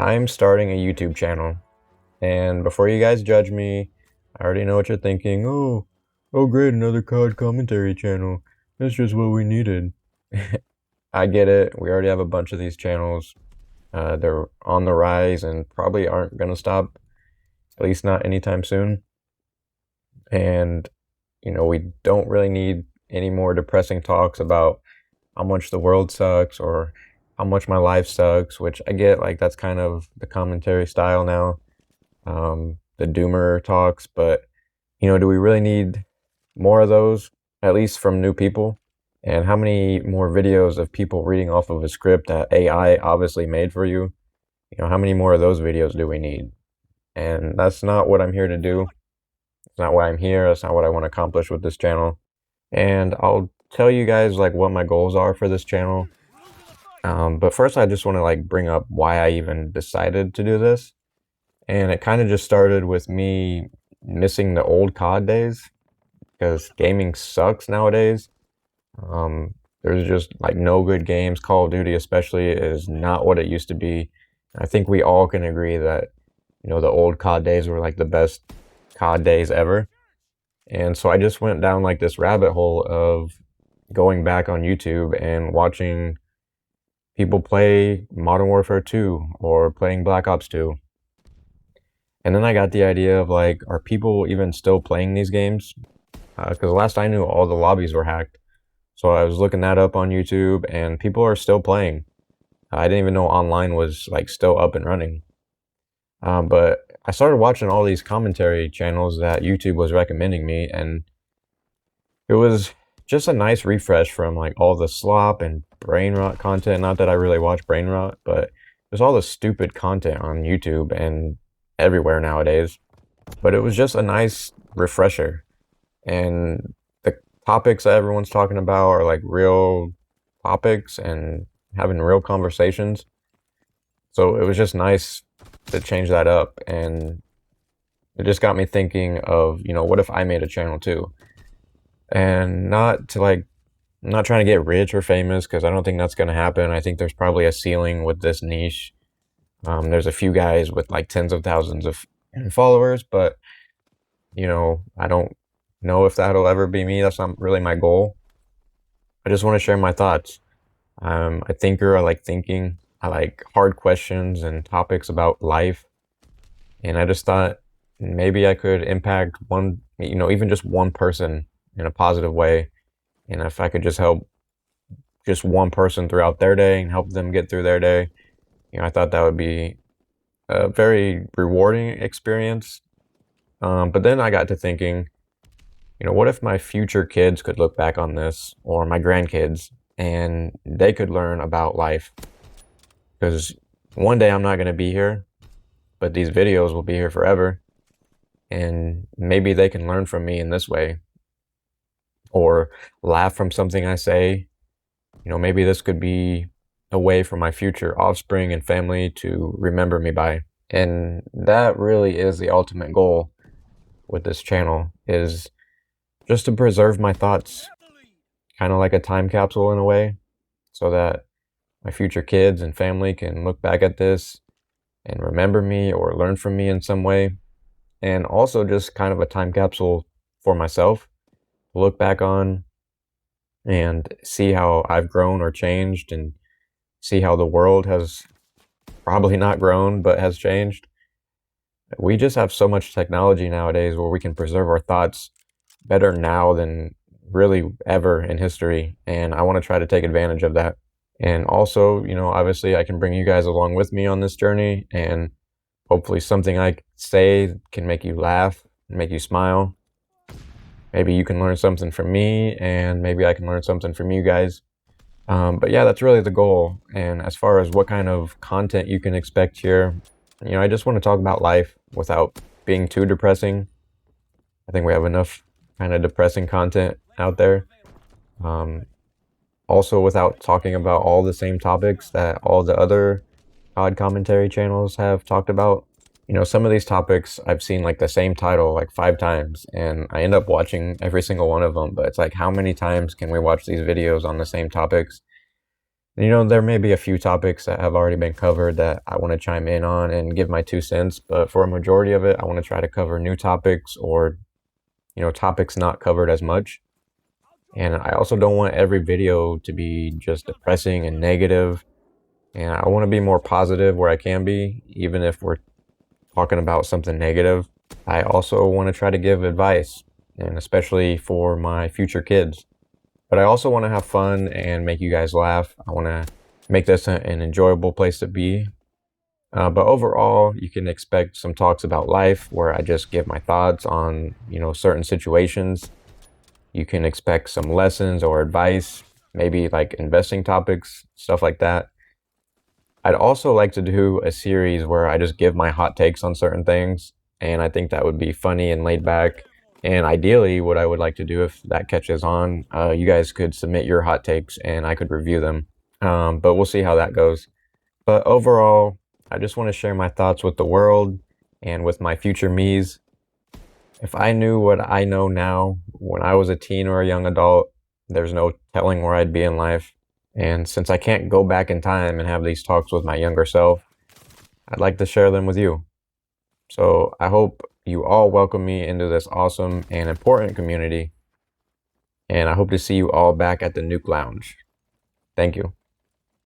I'm starting a YouTube channel, and before you guys judge me, I already know what you're thinking. Oh great, another COD Commentary Channel. That's just what we needed. I get it. We already have a bunch of these channels. They're on the rise and probably aren't going to stop, at least not anytime soon. And, we don't really need any more depressing talks about how much the world sucks or how much my life sucks, which I get, like, that's kind of the commentary style now. The doomer talks, but do we really need more of those, at least from new people? And how many more videos of people reading off of a script that AI obviously made for you? How many more of those videos do we need? And that's not what I'm here to do. It's not why I'm here. That's not what I want to accomplish with this channel. And I'll tell you guys like what my goals are for this channel. But first I just want to like bring up why I even decided to do this. And it kind of just started with me missing the old COD days because gaming sucks nowadays. There's just like no good games. Call of Duty especially is not what it used to be. I think we all can agree that, the old COD days were like the best COD days ever. And so I just went down like this rabbit hole of going back on YouTube and watching people play Modern Warfare 2 or playing Black Ops 2. And then I got the idea of like, are people even still playing these games? Because last I knew, all the lobbies were hacked. So I was looking that up on YouTube, and people are still playing. I didn't even know online was like still up and running. But I started watching all these commentary channels that YouTube was recommending me, and it was just a nice refresh from like all the slop and brain rot content. Not that I really watch brain rot, but there's all the stupid content on YouTube and everywhere nowadays. But it was just a nice refresher, and the topics that everyone's talking about are like real topics and having real conversations. So it was just nice to change that up, and it just got me thinking of, what if I made a channel too? And not trying to get rich or famous, because I don't think that's going to happen. I think there's probably a ceiling with this niche. There's a few guys with like tens of thousands of followers, but I don't know if that'll ever be me. That's not really my goal. I just want to share my thoughts. I'm a thinker. I like thinking. I like hard questions and topics about life. And I just thought maybe I could impact one, even just one person in a positive way. And if I could just help just one person throughout their day and help them get through their day, I thought that would be a very rewarding experience. But then I got to thinking, what if my future kids could look back on this, or my grandkids, and they could learn about life? Because one day I'm not going to be here, but these videos will be here forever. And maybe they can learn from me in this way, or laugh from something I say. Maybe this could be a way for my future offspring and family to remember me by. And that really is the ultimate goal with this channel, is just to preserve my thoughts, kind of like a time capsule in a way, so that my future kids and family can look back at this and remember me or learn from me in some way. And also just kind of a time capsule for myself to look back on and see how I've grown or changed, and see how the world has probably not grown but has changed. We just have so much technology nowadays where we can preserve our thoughts better now than really ever in history, and I want to try to take advantage of that. And also, obviously I can bring you guys along with me on this journey, and hopefully something I say can make you laugh and make you smile. Maybe you can learn something from me, and maybe I can learn something from you guys. But yeah, that's really the goal. And as far as what kind of content you can expect here, I just want to talk about life without being too depressing. I think we have enough kind of depressing content out there. Also, without talking about all the same topics that all the other COD commentary channels have talked about. Some of these topics I've seen like the same title like 5 times, and I end up watching every single one of them. But it's like, how many times can we watch these videos on the same topics? There may be a few topics that have already been covered that I want to chime in on and give my 2 cents, but for a majority of it, I want to try to cover new topics or, topics not covered as much. And I also don't want every video to be just depressing and negative. And I want to be more positive where I can be, even if we're talking about something negative. I also want to try to give advice, and especially for my future kids. But I also want to have fun and make you guys laugh. I want to make this an enjoyable place to be. But overall, you can expect some talks about life where I just give my thoughts on, certain situations. You can expect some lessons or advice, maybe like investing topics, stuff like that. I'd also like to do a series where I just give my hot takes on certain things, and I think that would be funny and laid back. And ideally, what I would like to do if that catches on, you guys could submit your hot takes and I could review them. But we'll see how that goes. But overall, I just want to share my thoughts with the world and with my future me's. If I knew what I know now when I was a teen or a young adult, there's no telling where I'd be in life. And since I can't go back in time and have these talks with my younger self, I'd like to share them with you. So I hope you all welcome me into this awesome and important community. And I hope to see you all back at the Nuke Lounge. Thank you.